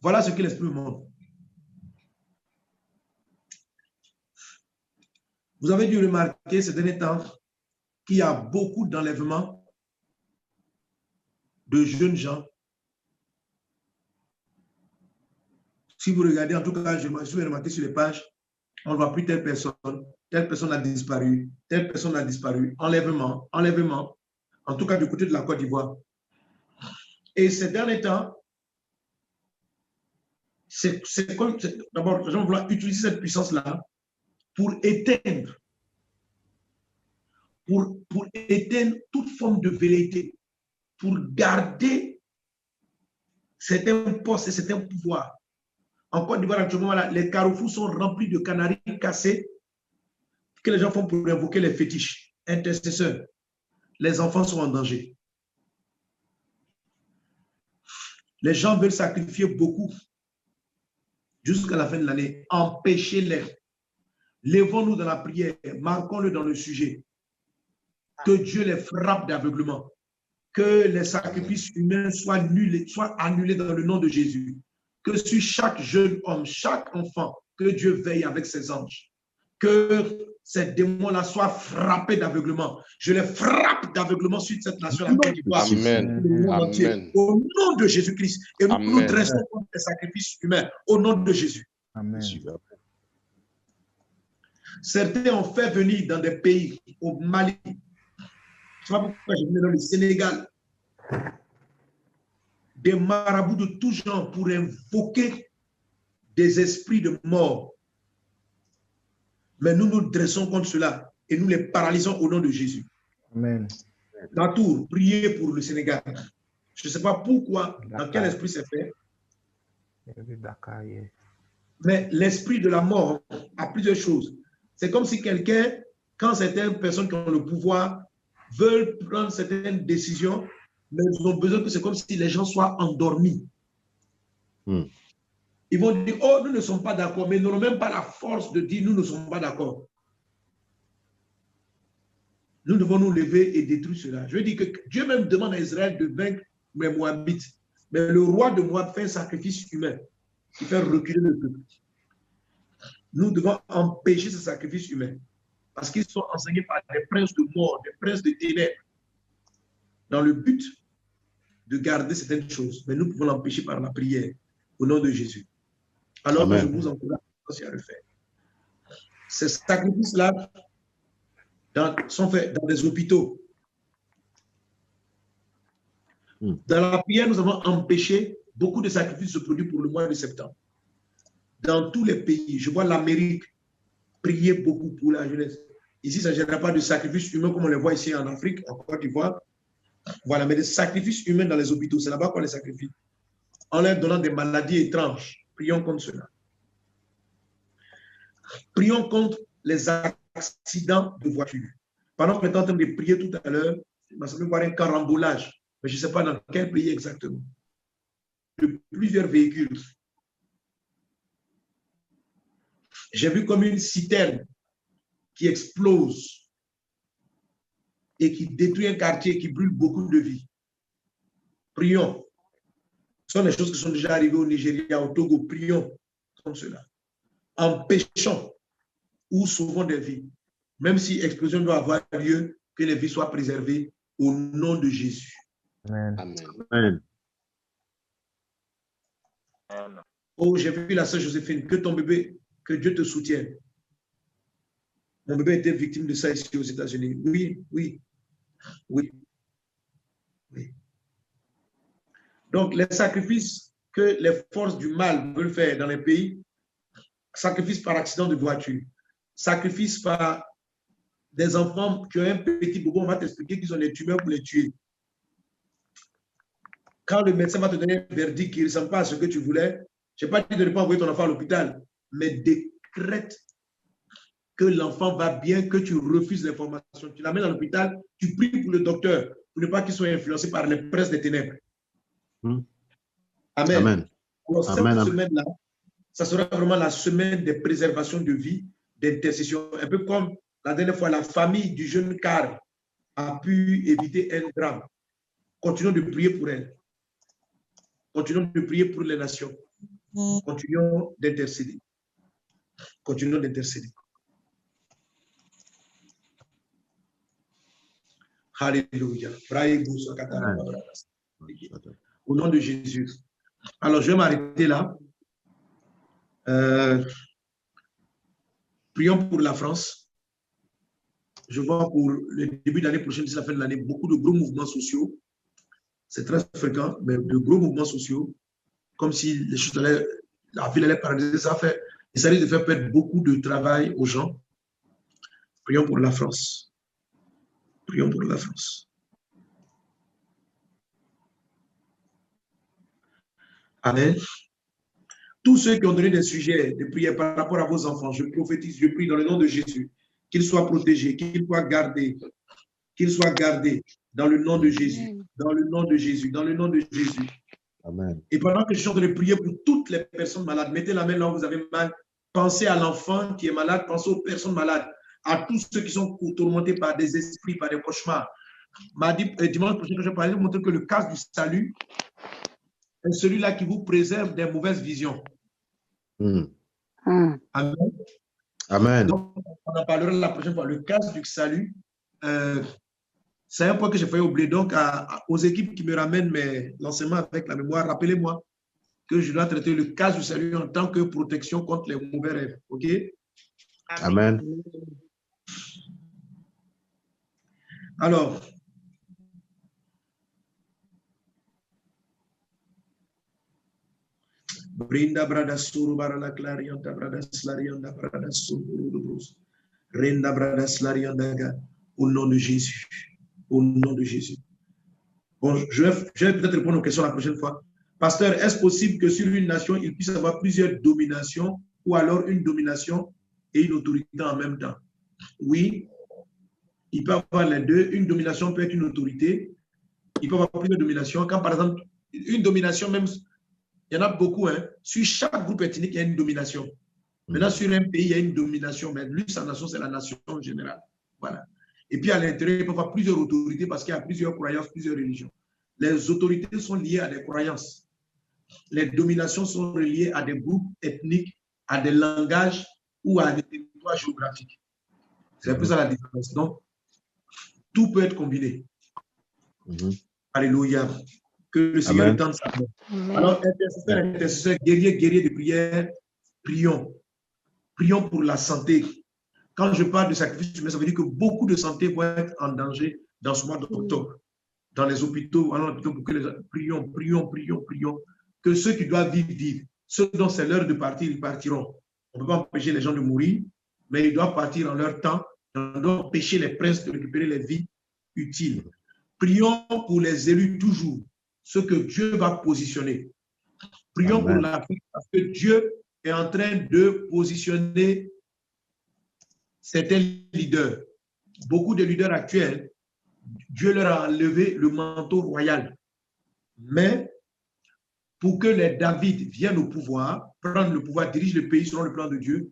Voilà ce que l'Esprit me montre. Vous avez dû remarquer ces derniers temps qu'il y a beaucoup d'enlèvements de jeunes gens. Si vous regardez, en tout cas, je vais remarquer sur les pages, on ne voit plus telle personne a disparu, telle personne a disparu, enlèvement, enlèvement, en tout cas du côté de la Côte d'Ivoire. Et ces derniers temps, c'est comme, d'abord, les gens vont utiliser cette puissance-là pour éteindre toute forme de velléité, pour garder certains postes et certains pouvoirs. En Côte d'Ivoire, actuellement, les carrefours sont remplis de canaris cassés que les gens font pour invoquer les fétiches, intercesseurs. Les enfants sont en danger. Les gens veulent sacrifier beaucoup jusqu'à la fin de l'année. Empêchez-les. Lèvons-nous dans la prière, marquons-le dans le sujet. Que Dieu les frappe d'aveuglement. Que les sacrifices humains soient annulés dans le nom de Jésus. Que sur chaque jeune homme, chaque enfant, que Dieu veille avec ses anges. Que ces démons-là soient frappés d'aveuglement. Je les frappe d'aveuglement sur cette nation. Amen. Au nom de Jésus-Christ. Et nous nous dressons contre les sacrifices humains. Au nom de Jésus. Amen. Certains ont fait venir dans des pays, au Mali. Je ne sais pas pourquoi je venais dans le Sénégal. Des marabouts de tout genre pour invoquer des esprits de mort. Mais nous nous dressons contre cela et nous les paralysons au nom de Jésus. Amen. La tour, priez pour le Sénégal. Je ne sais pas pourquoi, dans quel esprit c'est fait. Mais l'esprit de la mort a plusieurs choses. C'est comme si quelqu'un, quand certaines personnes qui ont le pouvoir veulent prendre certaines décisions, mais ils ont besoin que c'est comme si les gens soient endormis. Ils vont dire, oh, nous ne sommes pas d'accord, mais ils n'auront même pas la force de dire, nous ne sommes pas d'accord. Nous devons nous lever et détruire cela. Je veux dire que Dieu même demande à Israël de vaincre les Moabites. Mais le roi de Moab fait un sacrifice humain qui fait reculer le peuple. Nous devons empêcher ce sacrifice humain parce qu'ils sont enseignés par des princes de mort, des princes de ténèbres, dans le but de garder certaines choses. Mais nous pouvons l'empêcher par la prière au nom de Jésus. Alors que je vous encourage à le faire. Ces sacrifices-là sont faits dans des hôpitaux. Dans la prière, nous avons empêché beaucoup de sacrifices de se produire pour le mois de septembre. Dans tous les pays, je vois l'Amérique prier beaucoup pour la jeunesse. Ici, ça ne génère pas de sacrifices humains comme on les voit ici en Afrique, en Côte d'Ivoire. Voilà, mais des sacrifices humains dans les hôpitaux, c'est là-bas qu'on les sacrifie. En leur donnant des maladies étranges. Prions contre cela. Prions contre les accidents de voiture. Pendant que nous étions en train de prier tout à l'heure, il m'a semblé voir un carambolage, mais je ne sais pas dans quel pays exactement. De plusieurs véhicules. J'ai vu comme une citerne qui explose et qui détruit un quartier, qui brûle beaucoup de vies. Prions. Ce sont des choses qui sont déjà arrivées au Nigeria, au Togo. Prions comme cela. Empêchons ou sauvons des vies. Même si explosion doit avoir lieu, que les vies soient préservées au nom de Jésus. Amen. Amen. Oh, j'ai vu la sœur Joséphine, que ton bébé, que Dieu te soutienne. Mon bébé était victime de ça ici aux États-Unis. Oui, oui, oui, oui. Donc, les sacrifices que les forces du mal veulent faire dans les pays, sacrifices par accident de voiture, sacrifices par des enfants qui ont un petit bobo, on va t'expliquer qu'ils ont des tumeurs pour les tuer. Quand le médecin va te donner un verdict qui ne ressemble pas à ce que tu voulais, je n'ai pas dit de ne pas envoyer ton enfant à l'hôpital, mais décrète que l'enfant va bien, que tu refuses l'information. Tu l'amènes à l'hôpital, tu pries pour le docteur, pour ne pas qu'il soit influencé par les princes des ténèbres. Amen. Amen. Alors, cette semaine-là, ça sera vraiment la semaine de préservation de vie, d'intercession. Un peu comme la dernière fois, la famille du jeune Karl a pu éviter un drame. Continuons de prier pour elle. Continuons de prier pour les nations. Continuons d'intercéder. Continuons d'intercéder. Alléluia. Au nom de Jésus. Alors, je vais m'arrêter là. Prions pour la France. Je vois pour le début de l'année prochaine, d'ici la fin de l'année, beaucoup de gros mouvements sociaux. C'est très fréquent, mais de gros mouvements sociaux, comme si les choses allaient, la ville allait paralyser. Ça risque de faire perdre beaucoup de travail aux gens. Prions pour la France. Prions pour la France. Amen. Tous ceux qui ont donné des sujets de prière par rapport à vos enfants, je prophétise, je prie dans le nom de Jésus, qu'ils soient protégés, qu'ils soient gardés dans le nom de Jésus, dans le nom de Jésus, dans le nom de Jésus. Amen. Et pendant que je suis en train de prier pour toutes les personnes malades, mettez la main là où vous avez mal, pensez à l'enfant qui est malade, pensez aux personnes malades, à tous ceux qui sont tourmentés par des esprits, par des cauchemars. Dimanche prochain, quand je parlais, je montrer que le casque du salut est celui-là qui vous préserve des mauvaises visions. Amen. Amen. Donc, on en parlera la prochaine fois. Le casque du salut, c'est un point que j'ai failli oublier. Donc, aux équipes qui me ramènent l'enseignement avec la mémoire, rappelez-moi que je dois traiter le casque du salut en tant que protection contre les mauvais rêves. OK? Amen. Alors, Brinda brada suru barala clarianta brada slarianda brada suru Renda brada slarianda au nom de Jésus. Au nom de Jésus. Bon, je vais peut-être répondre aux questions la prochaine fois. Pasteur, est-ce possible que sur une nation, il puisse y avoir plusieurs dominations ou alors une domination et une autorité en même temps? Oui, il peut y avoir les deux. Une domination peut être une autorité. Il peut y avoir plusieurs dominations. Quand par exemple, une domination même, il y en a beaucoup, hein. Sur chaque groupe ethnique, il y a une domination. Maintenant, sur un pays, il y a une domination, mais lui, sa nation, c'est la nation en général. Voilà. Et puis, à l'intérieur, il peut y avoir plusieurs autorités parce qu'il y a plusieurs croyances, plusieurs religions. Les autorités sont liées à des croyances. Les dominations sont reliées à des groupes ethniques, à des langages ou à des territoires géographiques. C'est un peu ça la différence. Donc, tout peut être combiné. Alléluia. Que le Seigneur tente sa main. Alors, intercesseurs, guerriers de prière, prions. Prions pour la santé. Quand je parle de sacrifice humain, ça veut dire que beaucoup de santé vont être en danger dans ce mois d'octobre. Dans les hôpitaux, pour que les gens prions. Que ceux qui doivent vivre, vivent. Ceux dont c'est l'heure de partir, ils partiront. On ne peut pas empêcher les gens de mourir, mais ils doivent partir en leur temps. On doit empêcher les princes de récupérer les vies utiles. Prions pour les élus toujours, ceux que Dieu va positionner. Prions pour l'Afrique parce que Dieu est en train de positionner certains leaders. Beaucoup de leaders actuels, Dieu leur a enlevé le manteau royal. Mais pour que les David viennent au pouvoir, prendre le pouvoir, dirigent le pays selon le plan de Dieu,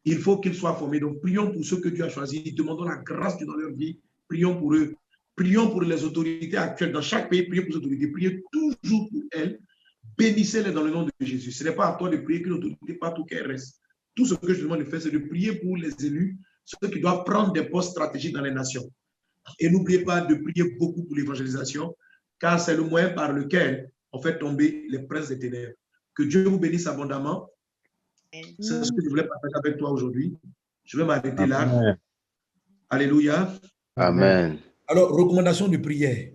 il faut qu'ils soient formés. Donc, prions pour ceux que Dieu a choisis. Demandons la grâce dans leur vie. Prions pour eux. Prions pour les autorités actuelles. Dans chaque pays, priez pour les autorités. Priez toujours pour elles. Bénissez-les dans le nom de Jésus. Ce n'est pas à toi de prier qu'une autorité partout qu'elle reste. Tout ce que je demande de faire, c'est de prier pour les élus, ceux qui doivent prendre des postes stratégiques dans les nations. Et n'oubliez pas de prier beaucoup pour l'évangélisation, car c'est le moyen par lequel on fait tomber les princes des ténèbres. Que Dieu vous bénisse abondamment. C'est ce que je voulais partager avec toi aujourd'hui. Je vais m'arrêter là. Alléluia. Amen. Alors, recommandation de prière.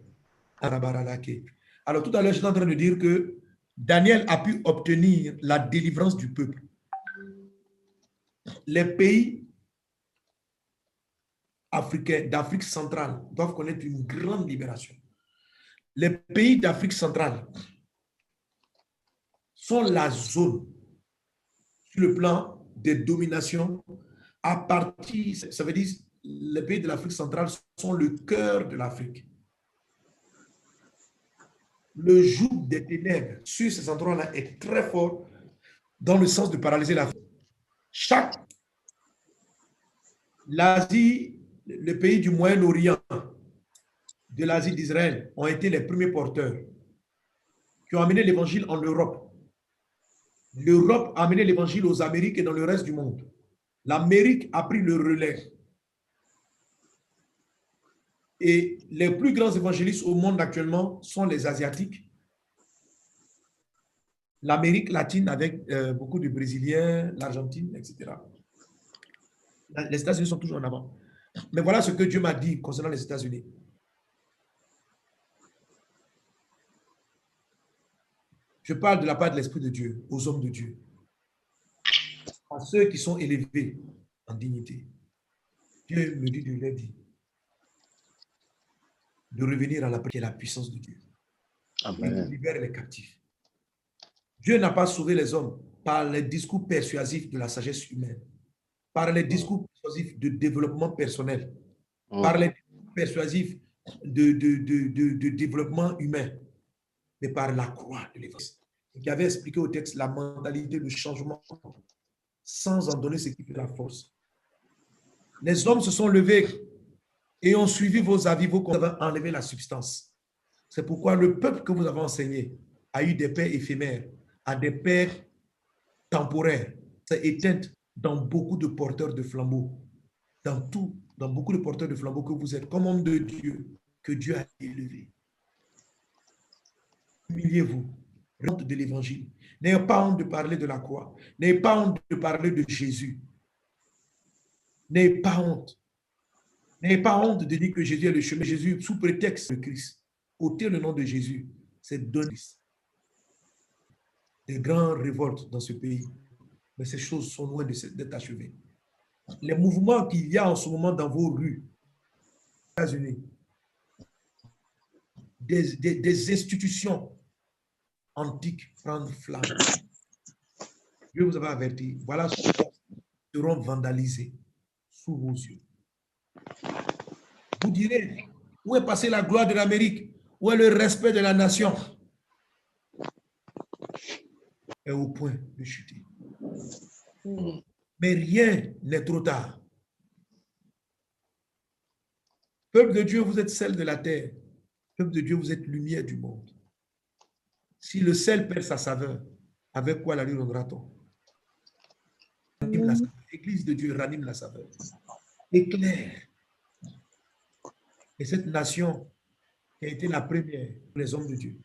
Alors, tout à l'heure, j'étais en train de dire que Daniel a pu obtenir la délivrance du peuple. Les pays africains d'Afrique centrale doivent connaître une grande libération. Les pays d'Afrique centrale sont la zone sur le plan des dominations à partir, ça veut dire les pays de l'Afrique centrale sont le cœur de l'Afrique. Le joug des ténèbres sur ces endroits-là est très fort dans le sens de paralyser l'Afrique. L'Asie, le pays du Moyen-Orient, de l'Asie d'Israël, ont été les premiers porteurs qui ont amené l'évangile en Europe. L'Europe a amené l'évangile aux Amériques et dans le reste du monde. L'Amérique a pris le relais. Et les plus grands évangélistes au monde actuellement sont les Asiatiques, l'Amérique latine avec beaucoup de Brésiliens, l'Argentine, etc. Les États-Unis sont toujours en avant. Mais voilà ce que Dieu m'a dit concernant les États-Unis. Je parle de la part de l'Esprit de Dieu, aux hommes de Dieu, à ceux qui sont élevés en dignité. Dieu me dit de leur dire de revenir à la paix et la puissance de Dieu. Amen. Il libère les captifs. Dieu n'a pas sauvé les hommes par les discours persuasifs de la sagesse humaine, par les discours persuasifs de développement personnel, par les discours persuasifs de développement humain, mais par la croix de l'Évangile, qui avait expliqué au texte la mentalité de changement sans en donner ce qui fait la force. Les hommes se sont levés et ont suivi vos avis, vos conseils, avez enlevé la substance. C'est pourquoi le peuple que vous avez enseigné a eu des pères éphémères, a des pères temporaires. C'est éteint dans beaucoup de porteurs de flambeaux, dans beaucoup de porteurs de flambeaux que vous êtes, comme homme de Dieu, que Dieu a élevé. Humiliez-vous, honte de l'évangile. N'ayez pas honte de parler de la croix. N'ayez pas honte de parler de Jésus. N'ayez pas honte. N'ayez pas honte de dire que Jésus est le chemin. Jésus, sous prétexte de Christ, ôter le nom de Jésus, c'est donner des grandes révoltes dans ce pays. Mais ces choses sont loin d'être achevées. Les mouvements qu'il y a en ce moment dans vos rues, aux États-Unis, des institutions antiques prendre flamme. Dieu vous avait averti. Voilà ceux qui seront vandalisés sous vos yeux. Vous direz, où est passée la gloire de l'Amérique? Où est le respect de la nation? Est au point de chuter. Mais rien n'est trop tard. Peuple de Dieu, vous êtes sel de la terre. Peuple de Dieu, vous êtes lumière du monde. Si le sel perd sa saveur, avec quoi la lui donnera-t-on? L'église de Dieu ranime la saveur. Éclaire. Et cette nation qui a été la première pour les hommes de Dieu.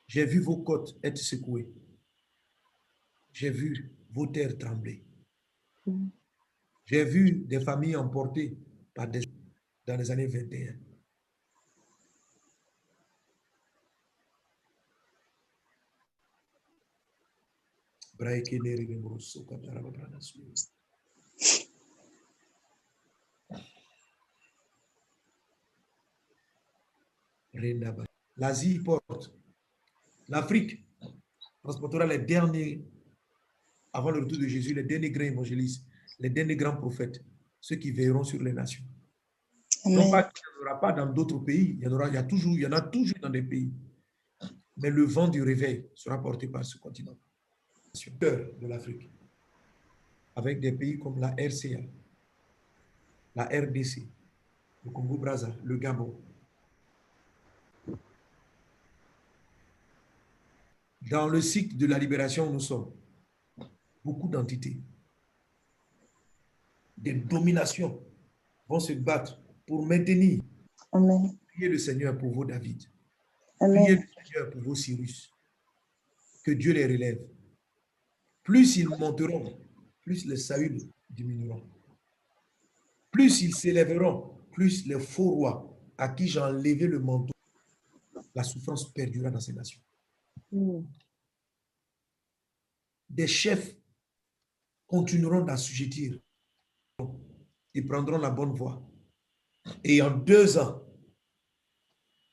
J'ai vu vos côtes être secouées. J'ai vu vos terres trembler. J'ai vu des familles emportées par des dans les années 21. L'Asie porte. L'Afrique transportera les derniers, avant le retour de Jésus, les derniers grands évangélistes, les derniers grands prophètes, ceux qui veilleront sur les nations. Non pas qu'il n'y en aura pas dans d'autres pays, il y en a toujours dans des pays. Mais le vent du réveil sera porté par ce continent. Sur le cœur de l'Afrique, avec des pays comme la RCA, la RDC, le Congo-Brazza, le Gabon. Dans le cycle de la libération où nous sommes, beaucoup d'entités, des dominations vont se battre pour maintenir. Amen. Priez le Seigneur pour vos David. Amen. Priez le Seigneur pour vos Cyrus. Que Dieu les relève. Plus ils monteront, plus les Saül diminueront. Plus ils s'élèveront, plus les faux rois à qui j'ai enlevé le manteau, la souffrance perdurera dans ces nations. Des chefs continueront d'assujettir et prendront la bonne voie. Et en 2 ans,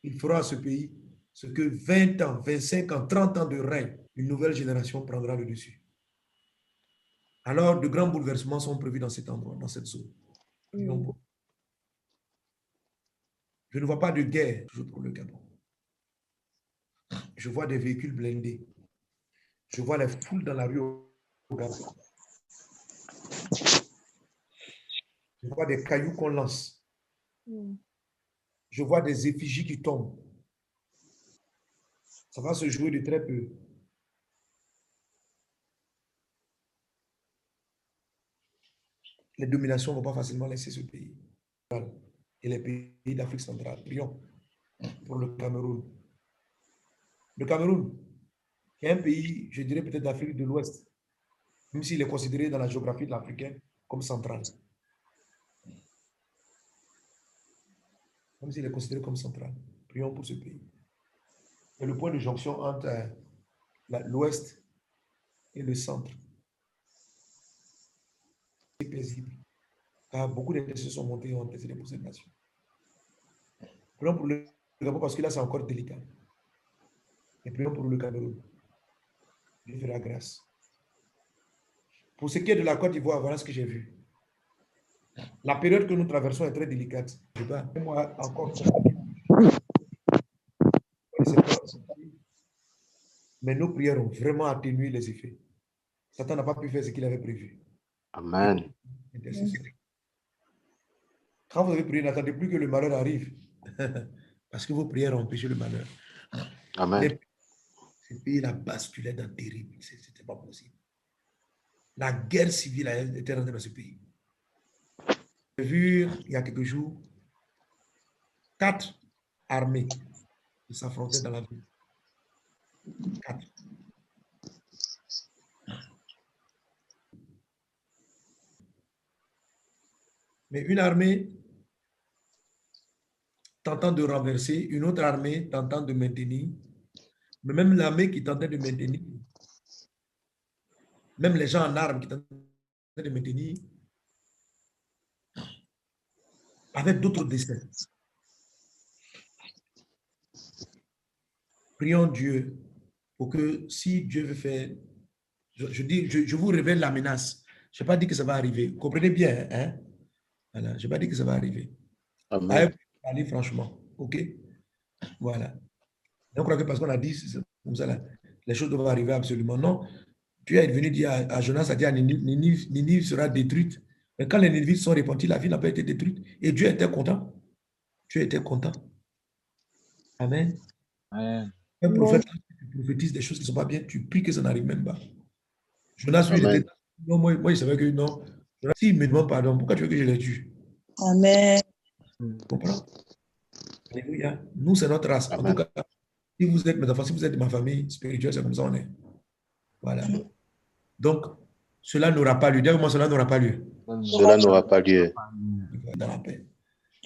il fera à ce pays ce que 20 ans, 25 ans, 30 ans de règne, une nouvelle génération prendra le dessus. Alors, de grands bouleversements sont prévus dans cet endroit, dans cette zone. Je ne vois pas de guerre toujours pour le Gabon. Je vois des véhicules blindés. Je vois les foules dans la rue au Gabon. Je vois des cailloux qu'on lance. Je vois des effigies qui tombent. Ça va se jouer de très peu. les dominations ne vont pas facilement laisser ce pays. Et les pays d'Afrique centrale. Prions pour le Cameroun. Le Cameroun, qui est un pays, je dirais peut-être d'Afrique de l'Ouest, même s'il est considéré dans la géographie de l'Africain comme central. Même s'il est considéré comme central. Prions pour ce pays. C'est le point de jonction entre l'Ouest et le centre. C'est paisible. Car beaucoup d'intercessions sont montées et ont intercédé pour cette nation. Prions pour le Gabon parce que là, c'est encore délicat. Et prions pour le Cameroun. Dieu fera grâce. Pour ce qui est de la Côte d'Ivoire, voilà ce que j'ai vu. La période que nous traversons est très délicate. Je vais pas, moi, encore. Mais nos prières ont vraiment atténué les effets. Satan n'a pas pu faire ce qu'il avait prévu. Amen. Quand vous avez prié, n'attendez plus que le malheur arrive. Parce que vos prières ont empêché le malheur. Amen. Ce pays-là basculait dans le terrible. Ce n'était pas possible. La guerre civile était rentrée dans ce pays. J'ai vu, il y a quelques jours, 4 armées qui s'affrontaient dans la ville. 4. Mais une armée tentant de renverser, une autre armée tentant de maintenir, mais même l'armée qui tentait de maintenir, même les gens en armes qui tentaient de maintenir, avec d'autres desseins. Prions Dieu pour que si Dieu veut faire, je vous révèle la menace. Je n'ai pas dit que ça va arriver. Vous comprenez bien, hein? Voilà, je n'ai pas dit que ça va arriver. Amen. Allez, franchement, ok? Voilà. Et on croit que parce qu'on a dit comme ça, là, les choses doivent arriver absolument. Non. Dieu est venu dire à Jonas, a dit à Ninive sera détruite. Mais quand les Ninivites sont repentis, la ville n'a pas été détruite. Et Dieu était content. Dieu était content. Amen. Amen. Un prophète qui prophétise des choses qui ne sont pas bien, tu pries que ça n'arrive même pas. Jonas, lui, il était. Non, moi, je savais que non. Jonas, s'il me demande pardon, pourquoi tu veux que je les tue? Amen. Tu comprends? Alléluia. Nous, c'est notre race. Amen. En tout cas, si vous êtes mes enfants, si vous êtes de ma famille spirituelle, c'est comme ça on est. Voilà. Donc, cela n'aura pas lieu. Dis-moi, cela n'aura pas lieu. Cela n'aura pas lieu. Dans la paix.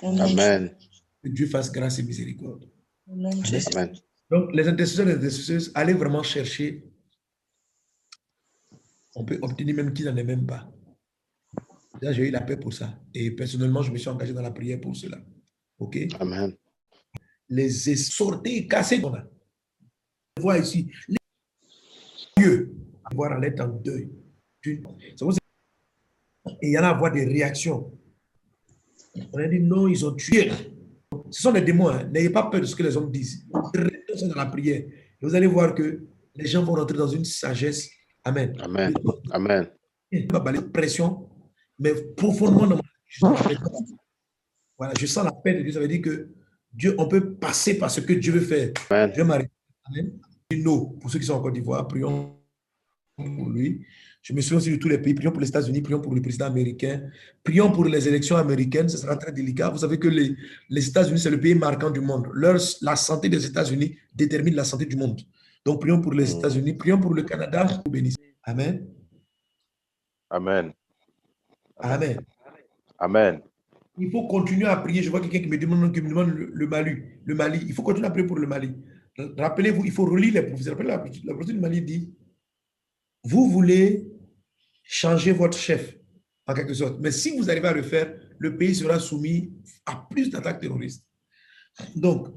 Amen. Que Dieu fasse grâce et miséricorde. Amen. Amen. Donc, les intercesseurs et les intercesseuses, allez vraiment chercher. On peut obtenir même qui n'en est même pas. Là, j'ai eu la paix pour ça. Et personnellement, je me suis engagé dans la prière pour cela. OK? Amen. Les sortez, cassez. On voit ici. Les yeux, voir en être en deuil. Et il y en a à voir des réactions. On a dit non, ils ont tué. Ce sont des démons. Hein. N'ayez pas peur de ce que les hommes disent. Restez dans la prière. Et vous allez voir que les gens vont rentrer dans une sagesse. Amen. Amen. Amen. Pas balayer pression, mais profondément dans voilà, je sens la paix de Dieu. Ça veut dire que Dieu, on peut passer par ce que Dieu veut faire. Amen. Je vais m'arrêter. Amen. Non, pour ceux qui sont en Côte d'Ivoire, prions pour lui. Je me souviens aussi de tous les pays. Prions pour les États-Unis, prions pour le président américain. Prions pour les élections américaines. Ce sera très délicat. Vous savez que les États-Unis, c'est le pays marquant du monde. La santé des États-Unis détermine la santé du monde. Donc, prions pour les États-Unis. Prions pour le Canada. Amen. Amen. Amen. Amen. Il faut continuer à prier. Je vois quelqu'un qui me demande le Mali. Il faut continuer à prier pour le Mali. Rappelez-vous, il faut relire les prophéties. Rappelez la prophétie du Mali dit, vous voulez changer votre chef, en quelque sorte. Mais si vous arrivez à le faire, le pays sera soumis à plus d'attaques terroristes. Donc,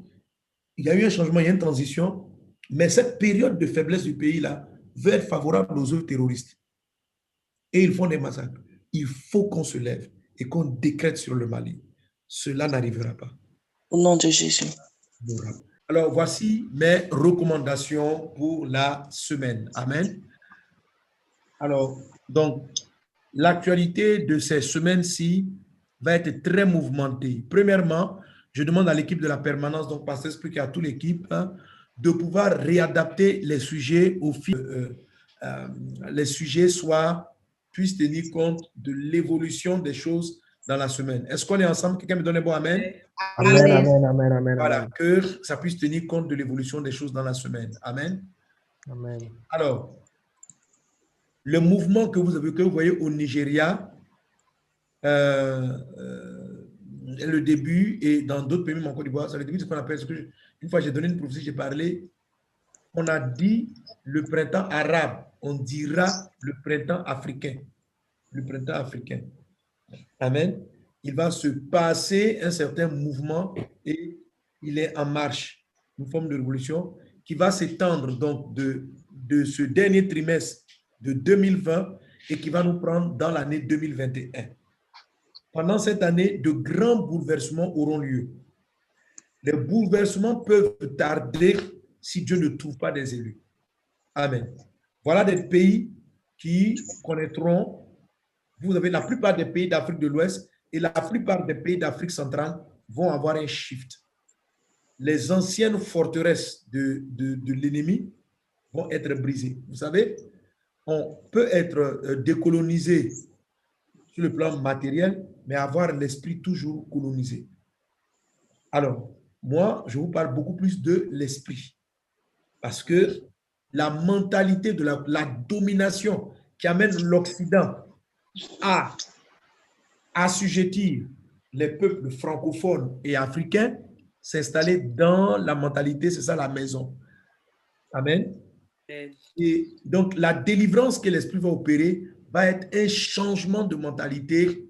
il y a eu un changement, il y a une transition, mais cette période de faiblesse du pays-là va être favorable aux œuvres terroristes. Et ils font des massacres. Il faut qu'on se lève et qu'on décrète sur le Mali. Cela n'arrivera pas. Au nom de Jésus. Alors, voici mes recommandations pour la semaine. Amen. Alors, donc, l'actualité de ces semaines-ci va être très mouvementée. Premièrement, je demande à l'équipe de la permanence, donc Pasteur explique à toute l'équipe, hein, de pouvoir réadapter les sujets au fil. Les sujets soient puisse tenir compte de l'évolution des choses dans la semaine. Est-ce qu'on est ensemble? Quelqu'un me donne un bon amen? Amen, amen, amen, amen, Voilà, amen. que ça puisse tenir compte de l'évolution des choses dans la semaine. Amen. Amen. Alors, le mouvement que vous voyez au Nigeria, le début, et dans d'autres pays, même en Côte d'Ivoire, c'est le début de ce qu'on appelle, une fois j'ai donné une prophétie, j'ai parlé, on a dit le printemps arabe, on dira le printemps africain. Le printemps africain. Amen. Il va se passer un certain mouvement et il est en marche, une forme de révolution qui va s'étendre donc de ce dernier trimestre de 2020 et qui va nous prendre dans l'année 2021. Pendant cette année, de grands bouleversements auront lieu. Les bouleversements peuvent tarder si Dieu ne trouve pas des élus. Amen. Voilà des pays qui connaîtront, vous avez la plupart des pays d'Afrique de l'Ouest et la plupart des pays d'Afrique centrale vont avoir un shift. Les anciennes forteresses de l'ennemi vont être brisées. Vous savez, on peut être décolonisé sur le plan matériel, mais avoir l'esprit toujours colonisé. Alors, moi, je vous parle beaucoup plus de l'esprit. Parce que la mentalité de la domination qui amène l'Occident à assujettir les peuples francophones et africains s'installer dans la mentalité, c'est ça la maison. Amen. Et donc, la délivrance que l'esprit va opérer va être un changement de mentalité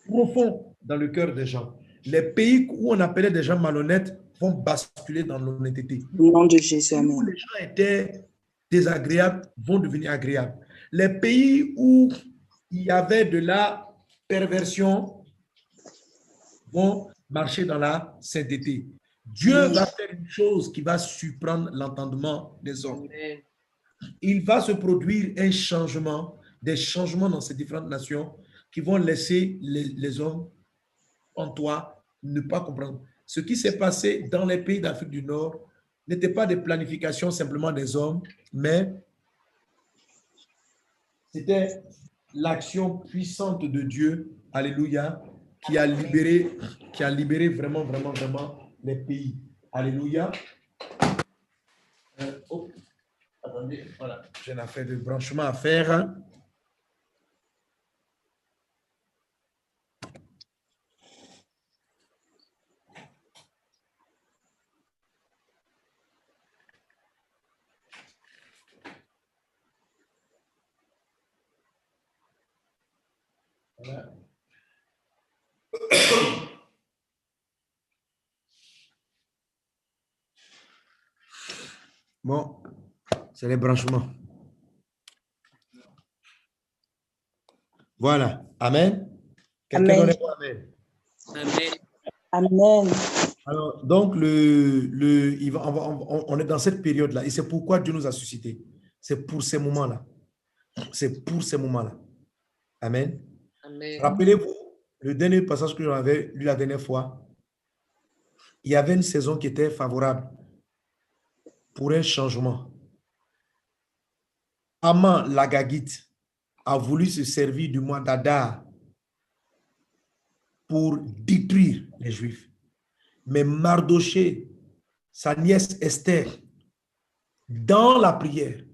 profond dans le cœur des gens. Les pays où on appelait des gens malhonnêtes vont basculer dans l'honnêteté. Au nom de Jésus, Où amen. les gens étaient désagréables vont devenir agréables. Les pays où il y avait de la perversion vont marcher dans la sainteté. Dieu va faire une chose qui va surprendre l'entendement des hommes. Il va se produire un changement, des changements dans ces différentes nations qui vont laisser les hommes en toi ne pas comprendre. Ce qui s'est passé dans les pays d'Afrique du Nord n'était pas des planifications simplement des hommes, mais c'était l'action puissante de Dieu, alléluia, qui a libéré vraiment, vraiment, vraiment les pays. Alléluia. Attendez, voilà, j'ai une affaire de branchement à faire. Voilà. Bon, c'est les branchements. Voilà. Amen. Quelqu'un Amen. Amen. Amen. Alors, donc, on est dans cette période-là et c'est pourquoi Dieu nous a suscités. C'est pour ces moments-là. C'est pour ces moments-là. Amen. Amen. Rappelez-vous, le dernier passage que j'avais lu la dernière fois, il y avait une saison qui était favorable pour un changement. Aman l'Agagite a voulu se servir du mois d'Adar pour détruire les Juifs. Mais Mardoché, sa nièce Esther, dans la prière,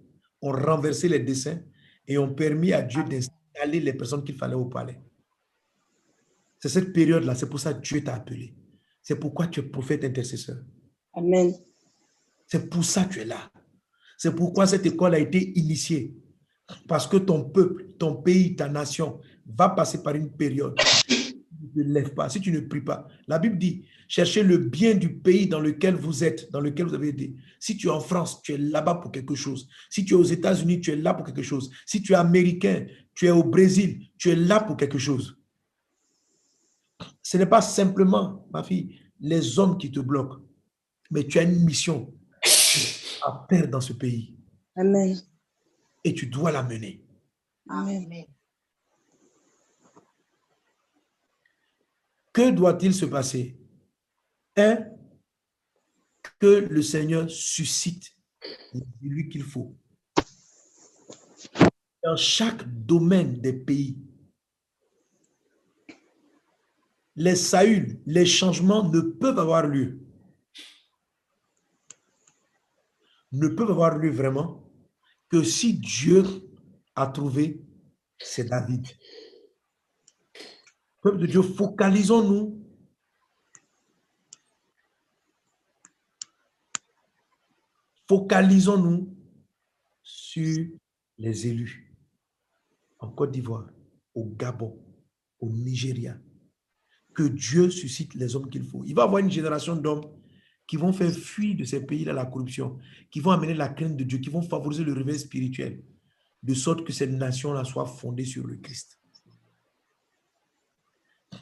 ont renversé les desseins et ont permis à Dieu d'installer les personnes qu'il fallait au palais. C'est cette période-là, c'est pour ça que Dieu t'a appelé. C'est pourquoi tu es prophète intercesseur. Amen. C'est pour ça que tu es là. C'est pourquoi cette école a été initiée. Parce que ton peuple, ton pays, ta nation va passer par une période. Si tu ne te lèves pas, si tu ne pries pas. La Bible dit, cherchez le bien du pays dans lequel vous êtes, dans lequel vous avez été. Si tu es en France, tu es là-bas pour quelque chose. Si tu es aux États-Unis, tu es là pour quelque chose. Si tu es américain, tu es au Brésil, tu es là pour quelque chose. Ce n'est pas simplement, ma fille, les hommes qui te bloquent, mais tu as une mission à faire dans ce pays. Amen. Et tu dois la mener. Amen. Que doit-il se passer? Un, que le Seigneur suscite lui qu'il faut. dans chaque domaine des pays. Les sahuls, les changements ne peuvent avoir lieu. Ne peuvent avoir lieu vraiment que si Dieu a trouvé, c'est David. Peuple de Dieu, focalisons-nous sur les élus en Côte d'Ivoire, au Gabon, au Nigeria. Que Dieu suscite les hommes qu'il faut. Il va y avoir une génération d'hommes qui vont faire fuir de ces pays-là la corruption, qui vont amener la crainte de Dieu, qui vont favoriser le réveil spirituel, de sorte que cette nation-là soit fondée sur le Christ.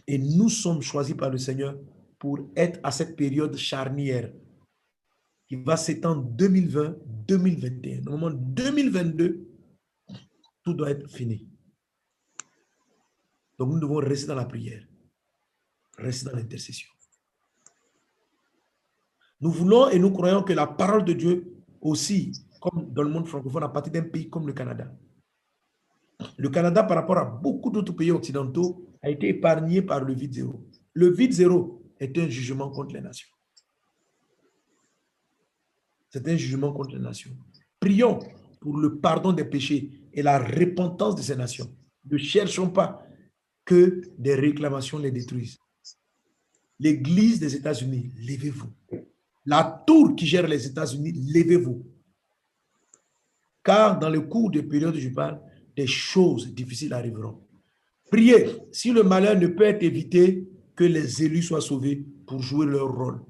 Et nous sommes choisis par le Seigneur pour être à cette période charnière qui va s'étendre 2020-2021. Normalement, 2022, tout doit être fini. Donc, nous devons rester dans la prière, rester dans l'intercession. Nous voulons et nous croyons que la parole de Dieu aussi, comme dans le monde francophone, à partir d'un pays comme le Canada. Le Canada, par rapport à beaucoup d'autres pays occidentaux, a été épargné par le vide zéro. Le vide zéro est un jugement contre les nations. C'est un jugement contre les nations. Prions pour le pardon des péchés et la repentance de ces nations. Ne cherchons pas que des réclamations les détruisent. L'Église des États-Unis, levez-vous. La tour qui gère les États-Unis, levez-vous. Car dans le cours des périodes où je parle, des choses difficiles arriveront. Priez, si le malheur ne peut être évité, que les élus soient sauvés pour jouer leur rôle.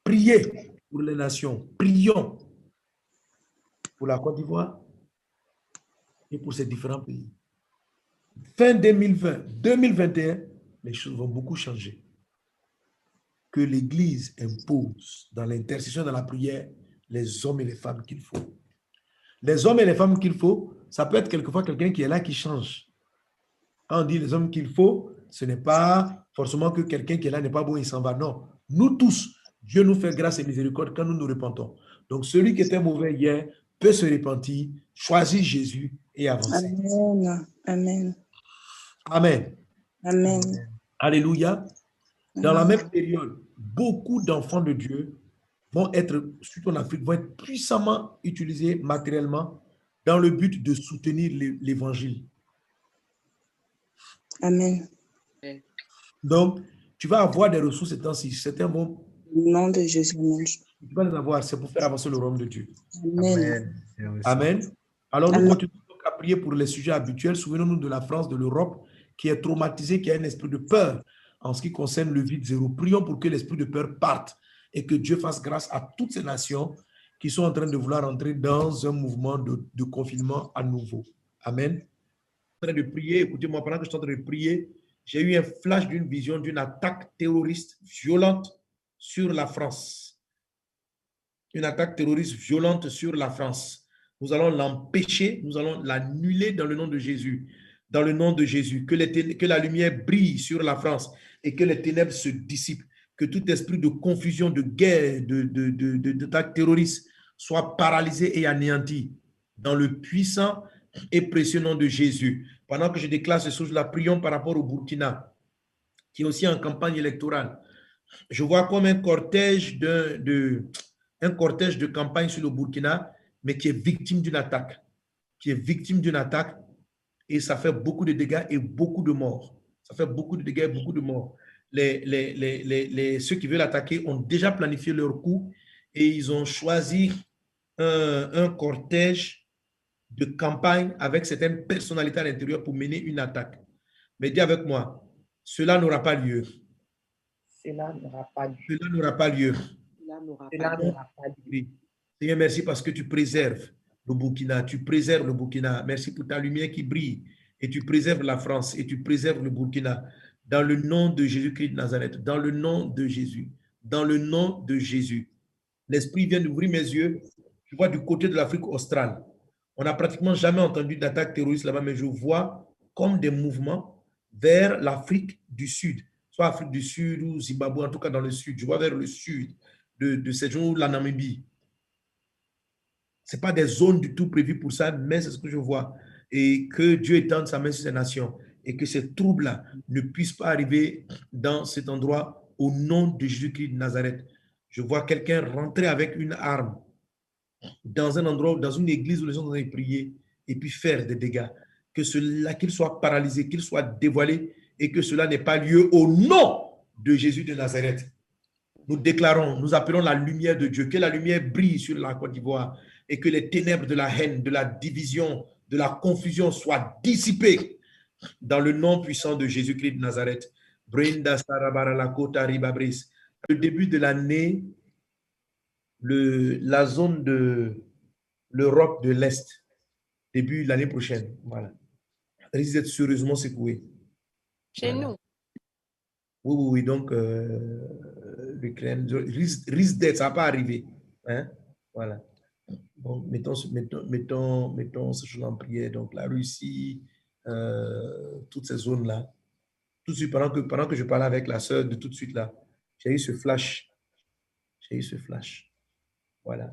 Priez pour les nations. Prions pour la Côte d'Ivoire et pour ces différents pays. Fin 2020, 2021, les choses vont beaucoup changer. Que l'Église impose dans l'intercession, dans la prière, les hommes et les femmes qu'il faut. Les hommes et les femmes qu'il faut, ça peut être quelquefois quelqu'un qui est là qui change. Quand on dit les hommes qu'il faut, ce n'est pas forcément que quelqu'un qui est là n'est pas bon, il s'en va. Non, nous tous, Dieu nous fait grâce et miséricorde quand nous nous repentons. Donc, celui qui était mauvais hier peut se repentir, choisir Jésus et avancer. Amen. Amen. Amen. Amen. Alléluia. Dans la même période, beaucoup d'enfants de Dieu vont être, surtout en Afrique, vont être puissamment utilisés matériellement dans le but de soutenir l'évangile. Amen. Donc, tu vas avoir des ressources ces temps-ci. Certains vont... Au nom de Jésus. Tu vas les avoir, c'est pour faire avancer le royaume de Dieu. Amen. Amen. Alors, nous Amen. continuons à prier pour les sujets habituels. Souvenons-nous de la France, de l'Europe, qui est traumatisée, qui a un esprit de peur en ce qui concerne le vide zéro. Prions pour que l'esprit de peur parte et que Dieu fasse grâce à toutes ces nations qui sont en train de vouloir entrer dans un mouvement de confinement à nouveau. Amen. En train de prier, écoutez-moi, pendant que je suis en train de prier, j'ai eu un flash d'une vision d'une attaque terroriste violente sur la France. Une attaque terroriste violente sur la France. Nous allons l'empêcher, nous allons l'annuler dans le nom de Jésus. Dans le nom de Jésus, que la lumière brille sur la France et que les ténèbres se dissipent, que tout esprit de confusion, de guerre, d'attaque terroriste soit paralysé et anéanti dans le puissant et précieux nom de Jésus. Pendant que je déclare ce soir, la prions par rapport au Burkina, qui est aussi en campagne électorale. Je vois comme un cortège de campagne sur le Burkina, mais qui est victime d'une attaque. Et ça fait beaucoup de dégâts et beaucoup de morts. Ça fait beaucoup de dégâts et beaucoup de morts. Ceux qui veulent attaquer ont déjà planifié leur coup et ils ont choisi un cortège de campagne avec certaines personnalités à l'intérieur pour mener une attaque. Mais dis avec moi, cela n'aura pas lieu. Cela n'aura pas lieu. Cela n'aura pas lieu. Cela n'aura pas lieu. Seigneur, merci parce que tu préserves le Burkina, tu préserves le Burkina. Merci pour ta lumière qui brille et tu préserves la France et tu préserves le Burkina. Dans le nom de Jésus-Christ de Nazareth, dans le nom de Jésus, dans le nom de Jésus. L'Esprit vient d'ouvrir mes yeux. Je vois du côté de l'Afrique australe. On n'a pratiquement jamais entendu d'attaque terroriste là-bas, mais je vois comme des mouvements vers l'Afrique du Sud, soit Afrique du Sud ou Zimbabwe, en tout cas dans le Sud. Je vois vers le sud de cette zone, la Namibie. Ce n'est pas des zones du tout prévues pour ça, mais c'est ce que je vois. Et que Dieu étende sa main sur ces nations et que ces troubles-là ne puissent pas arriver dans cet endroit au nom de Jésus-Christ de Nazareth. Je vois quelqu'un rentrer avec une arme dans un endroit, dans une église où les gens sont en train de prier et puis faire des dégâts. Que cela, qu'il soit paralysé, qu'il soit dévoilé et que cela n'ait pas lieu au nom de Jésus de Nazareth. Nous déclarons, nous appelons la lumière de Dieu, que la lumière brille sur la Côte d'Ivoire et que les ténèbres de la haine, de la division, de la confusion soient dissipées dans le nom puissant de Jésus-Christ de Nazareth. Le début de l'année, la zone de l'Europe de l'Est, début de l'année prochaine, voilà, risque d'être sérieusement secoué. Chez Voilà. nous. Oui, donc l'Ukraine risque d'être, ça va pas arriver. Hein? Voilà. Donc, mettons ce chose en prière. Donc, la Russie, toutes ces zones-là. Tout de suite, pendant que je parlais avec la sœur de tout de suite là, j'ai eu ce flash. Voilà.